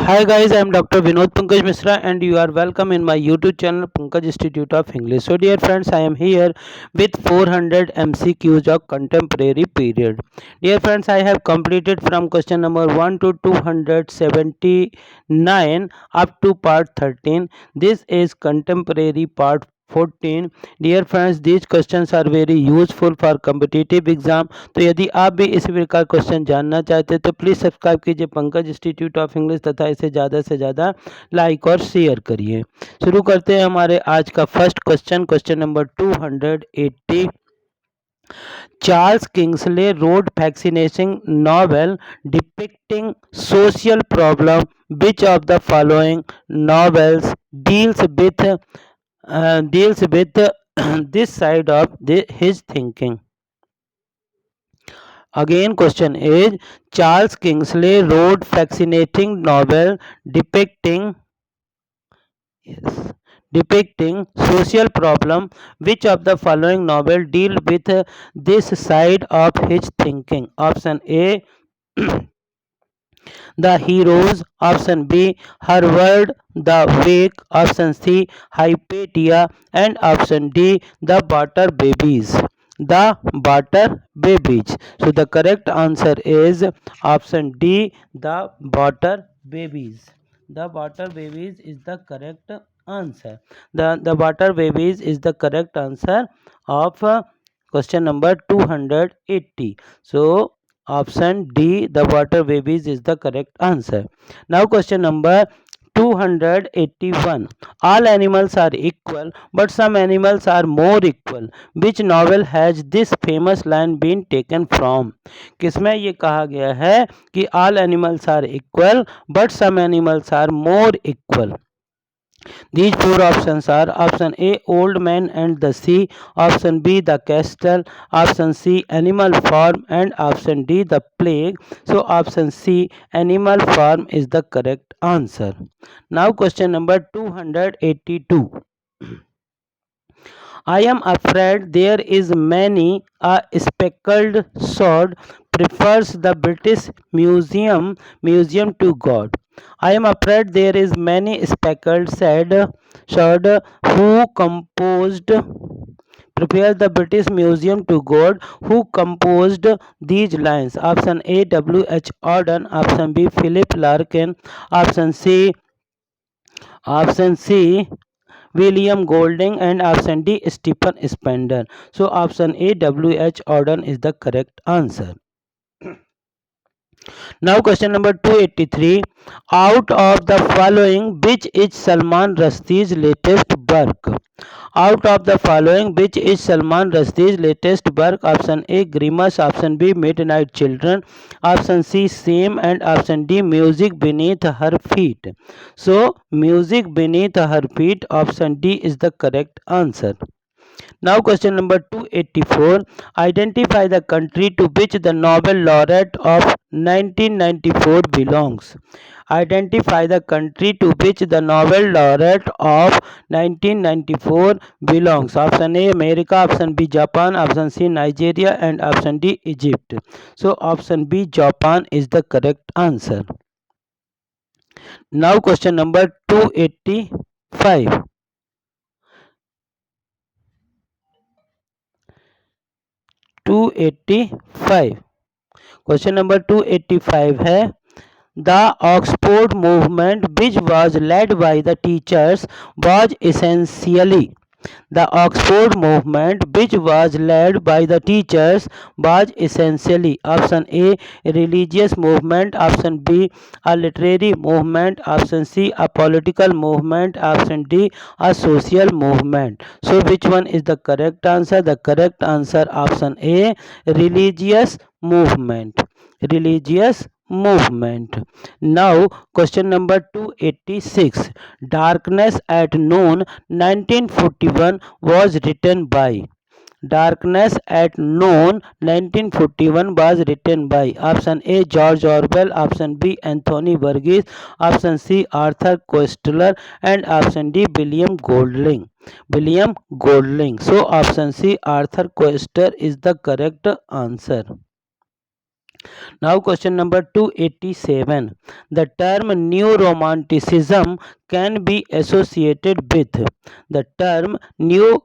Hi guys, I am Dr. Vinod Pankaj Misra and you are welcome in my YouTube channel Pankaj Institute of English. So dear friends, I am here with 400 MCQs of contemporary period. Dear friends, I have completed from question number 1 to 279 up to part 13. This is contemporary part 14. Dear friends, these questions are very useful for competitive exam. तो यदि आप भी इसी प्रकार question जानना चाहते हैं तो प्लीज़ सब्सक्राइब कीजिए पंकज इंस्टीट्यूट ऑफ इंग्लिश तथा इसे ज़्यादा से ज़्यादा लाइक और शेयर करिए। शुरू करते हैं हमारे आज का first question, question number 280। Charles Kingsley wrote fascinating novel depicting social problem. Which of the following novels deals with this side of his thinking? Again, question is Charles Kingsley wrote fascinating novel depicting yes, depicting social problem. Which of the following novel deal with this side of his thinking? Option A, The Heroes. Option B, Her Word, The Wake. Option C, Hypatia. And option D, The Butter Babies. The Butter Babies. So the correct answer is option D, The Butter Babies. The Butter Babies is the correct answer. The Butter Babies is the correct answer of question number 280. So option D, the water babies is the correct answer. Now question number 281. All animals are equal, but some animals are more equal. Which novel has this famous line been taken from? किसमें ये कहा गया है कि all animals are equal, but some animals are more equal? These four options are option A, Old Man and the Sea, option B, The Castle, option C, Animal Farm, and option D, The Plague. So option C, Animal Farm is the correct answer. Now question number 282. I am afraid there is many a speckled sword prefers the British museum to God. I am afraid there is many speckled sword who composed prepare the British Museum to God. Who composed these lines? Option A, W. H. Auden. Option B, Philip Larkin. Option C, William Golding, and option D, Stephen Spender. So option A, W. H. Auden is the correct answer. Now question number 283. Out of the following, which is Salman Rushdie's latest work? Out of the following, which is Salman Rushdie's latest work? Option A, Grimace. Option B, Midnight Children. Option C, Same. And option D, Music Beneath Her Feet. So Music Beneath Her Feet, option D is the correct answer. Now question number 284. Identify the country to which the Nobel laureate of 1994 belongs. Identify the country to which the Nobel laureate of 1994 belongs. Option A, America. Option B, Japan. Option C, Nigeria. And option D, Egypt. So option B, Japan is the correct answer. Now question number 285. 285. Question number 285 है the Oxford movement which was led by the teachers was essentially the Oxford movement which was led by the teachers was essentially option A, religious movement, option B, a literary movement, option C, a political movement, option D, a social movement. So which one is the correct answer? The correct answer option A, religious movement. Religious movement. Now question number 286. Darkness at Noon 1941 was written by. Darkness at Noon 1941 was written by. Option A, George Orwell. Option B, Anthony Burgess. Option C, Arthur Koestler. And option D, William Golding. William Golding. So option C, Arthur Koestler is the correct answer. Now question number 287. The term new romanticism can be associated with. The term new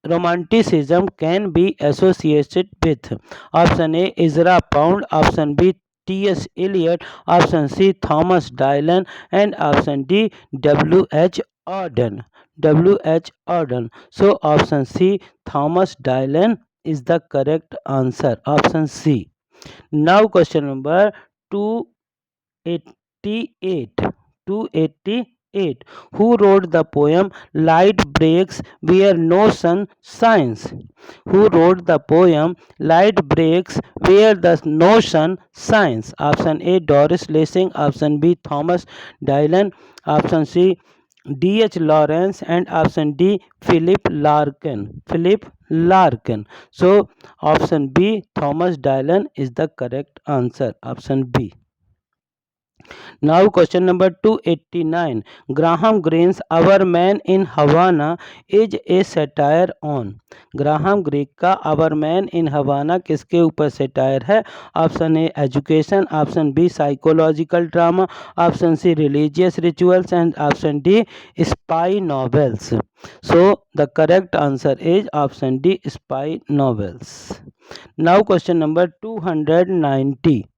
romanticism can be associated with. Option A, Ezra Pound. Option B, T.S. Eliot. Option C, Thomas Dylan. And option D, W.H. Auden. W.H. Auden. So option C, Thomas Dylan is the correct answer. Option C. Now question number 288. 288. Who wrote the poem Light Breaks Where No Sun Shines? Who wrote the poem Light Breaks Where the No Sun Shines? Option A, Doris Lessing. Option B, Thomas Dylan. Option C, D.H. Lawrence. And option D, Philip Larkin. Philip Larkin. So option B, Thomas Dylan is the correct answer. Option B. Now question number 289. Graham Greene's Our Man in Havana is a satire on. Graham Greene का our man in Havana किसके ऊपर satire है? Option A education, option B psychological drama, option C religious rituals and option D spy novels. So the correct answer is option D, spy novels. Now question number 290.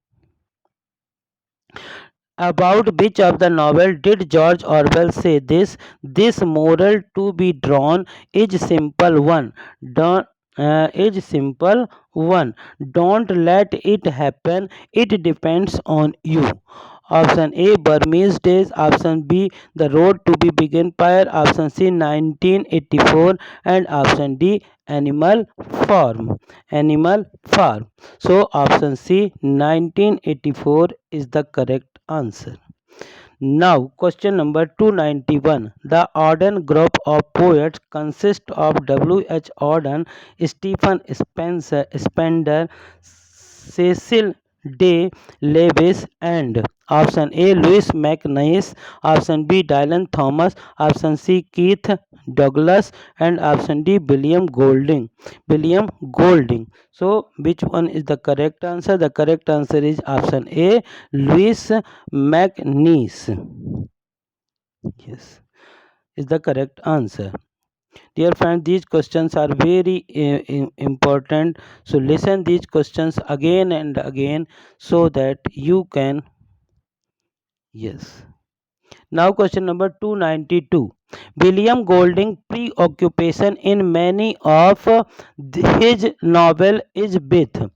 About which of the novel did George Orwell say this? This moral to be drawn is simple one. Don't is simple one. Don't let it happen. It depends on you. Option A, Burmese Days. Option B, The Road to the Big Empire. Option C, 1984. And option D, Animal Farm. Animal Farm. So option C, 1984 is the correct answer. Now question number 291. The Auden group of poets consists of W.H. Auden, Stephen Spencer, Spender, Cecil D. Lewis and option A, Louis MacNeice. Option B, Dylan Thomas. Option C, Keith Douglas. And option D, William Golding. William Golding. So which one is the correct answer? The correct answer is option A, Louis MacNeice. Yes, is the correct answer. Dear friends, these questions are very important. So listen these questions again and again so that you can. Yes. Now question number 292. William Golding preoccupation in many of his novel is with.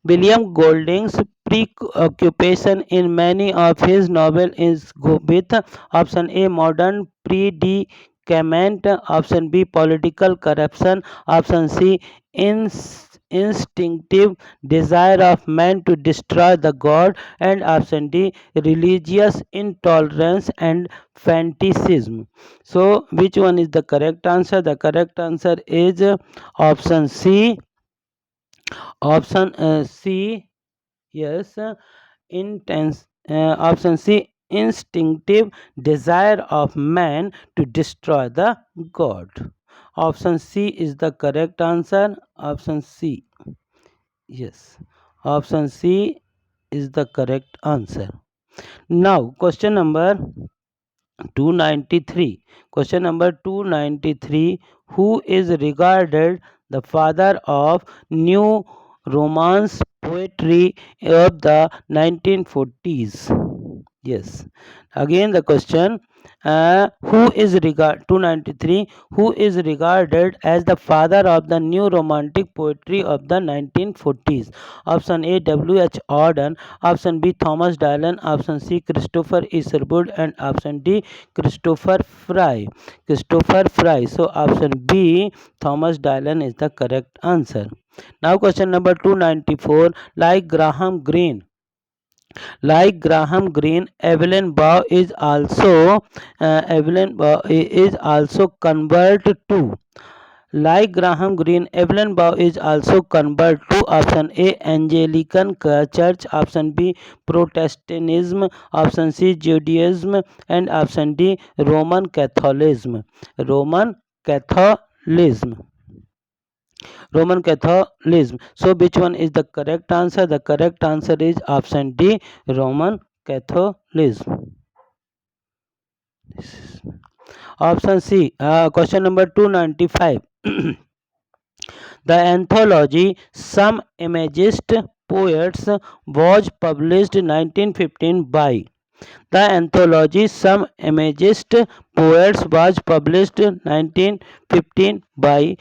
William Golding's preoccupation in many of his novels is with option A, modern predicament, option B, political corruption, option C, instinctive desire of man to destroy the god, and option D, religious intolerance and fanaticism. So which one is the correct answer? The correct answer is option C. Option C, yes, intense. Option C, instinctive desire of man to destroy the god. Option C is the correct answer. Option C. Yes. Option C is the correct answer. Now, question number 293. Question number 293. Who is regarded the father of new romance poetry of the 1940s? Yes. Again the question, who is 293, who is regarded as the father of the new romantic poetry of the 1940s? Option A, W.H. Auden. Option B, Thomas Dylan. Option C, Christopher Isherwood. And option D, Christopher Fry. Christopher Fry. So option B, Thomas Dylan is the correct answer. Now question number 294. Like Graham Greene, Evelyn Bow is also converted to. Like Graham Greene, Evelyn Bow is also converted to option A, Anglican Church, option B, Protestantism, option C, Judaism, and option D, Roman Catholicism. Roman Catholicism. Roman Catholicism. So which one is the correct answer? The correct answer is option D, Roman Catholicism. Option C, question number 295. The anthology Some Imagist Poets was published 1915 by. The anthology Some Imagist Poets was published 1915 by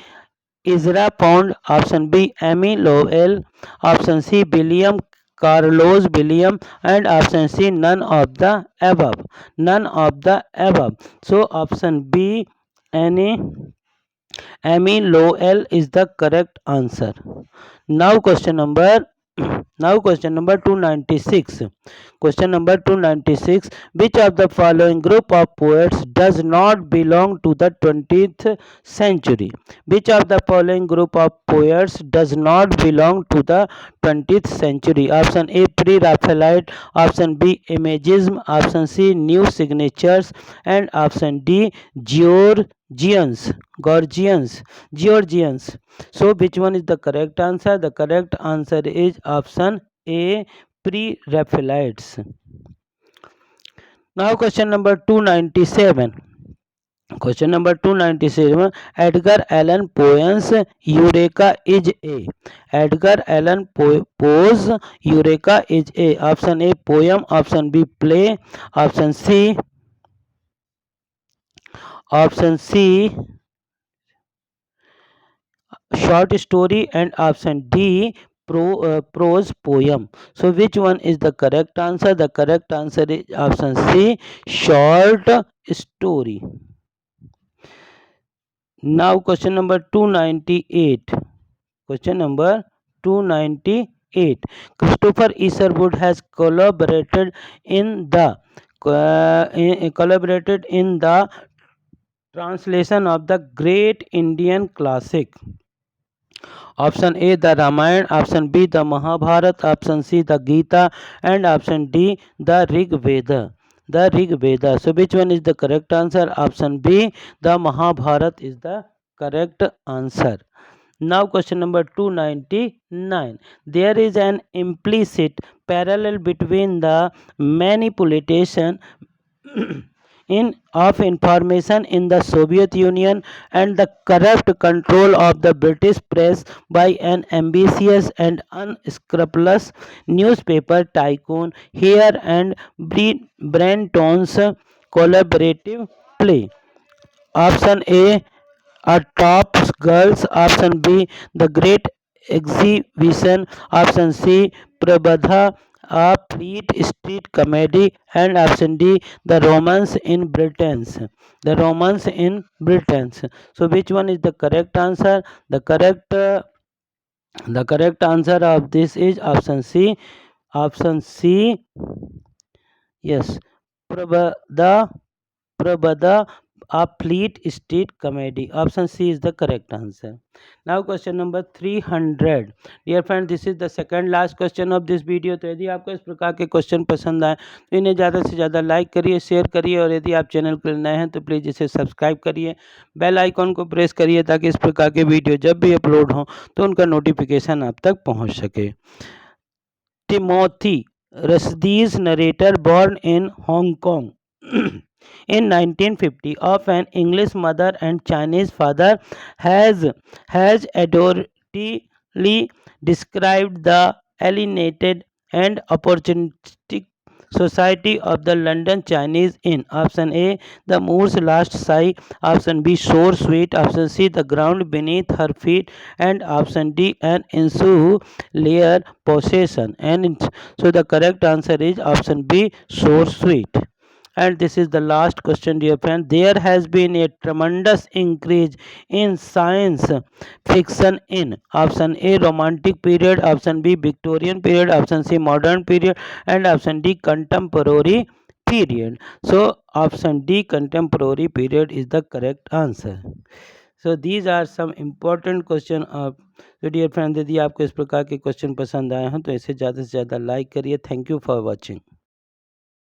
Ezra Pound. Option B, Amy Lowell. Option C, William Carlos William. And option C, none of the above. None of the above. So option B, any Amy Lowell is the correct answer. Now question number now question number 296. Question number 296. Which of the following group of poets does not belong to the 20th century? Which of the following group of poets does not belong to the 20th century? Option A, Pre-Raphaelite. Option B, Imagism. Option C, New Signatures. And option D, Georgians. Georgians. So which one is the correct answer? The correct answer is option A, Pre-Raphaelites. Now question number 297. Question number 297. Edgar Allan Poe's Eureka is A. Edgar Allan Poe's Eureka is A. Option A, poem. Option B, play. Option C, short story. And option D, prose poem. So which one is the correct answer? The correct answer is option C, short story. Now question number 298. Question number 298. Christopher Isherwood has collaborated in the translation of the great Indian classic. Option A, the Ramayana. Option B, the Mahabharata. Option C, the Gita. And option D, the Rig Veda. The Rig Veda. So which one is the correct answer? Option B, the Mahabharata is the correct answer. Now question number 299. There is an implicit parallel between the manipulation of information in the Soviet Union and the corrupt control of the British press by an ambitious and unscrupulous newspaper tycoon. Here and Brenton's collaborative play. Option A, Top Girls. Option B, The Great Exhibition. Option C, Prabodha, a Fleet Street comedy. And option D, The Romance in Britain. The Romance in Britain. So which one is the correct answer? The correct answer of this is option C. Option C. Yes, Prabodha, a Fleet Street comedy. Option C is the correct answer. Now question number 300. Dear friend, this is the second last question of this video. तो यदि आपको इस प्रकार के question पसंद आए तो इन्हें ज़्यादा से ज़्यादा लाइक करिए, शेयर करिए और यदि आप चैनल पर नए हैं तो प्लीज़ इसे सब्सक्राइब करिए, बेल आइकॉन को प्रेस करिए ताकि इस प्रकार के वीडियो जब भी अपलोड हों तो उनका नोटिफिकेशन आप तक पहुँच सके. Timothy Rushdie's narrator, born in Hong Kong in 1950, of an English mother and Chinese father, has adroitly described the alienated and opportunistic society of the London Chinese in option A, The Moor's Last Sigh. Option B, Shore Sweet. Option C, The Ground Beneath Her Feet. And option D, An Insular Possession. And so the correct answer is option B, Shore Sweet. And this is the last question, dear friend. There has been a tremendous increase in science fiction in option A, romantic period. Option B, Victorian period. Option C, modern period. And option D, contemporary period. So option D, contemporary period is the correct answer. So these are some important question of. तो dear friend, यदि आपको इस प्रकार के question पसंद आए हैं तो इसे ज़्यादा से ज़्यादा लाइक करिए. Thank you for watching.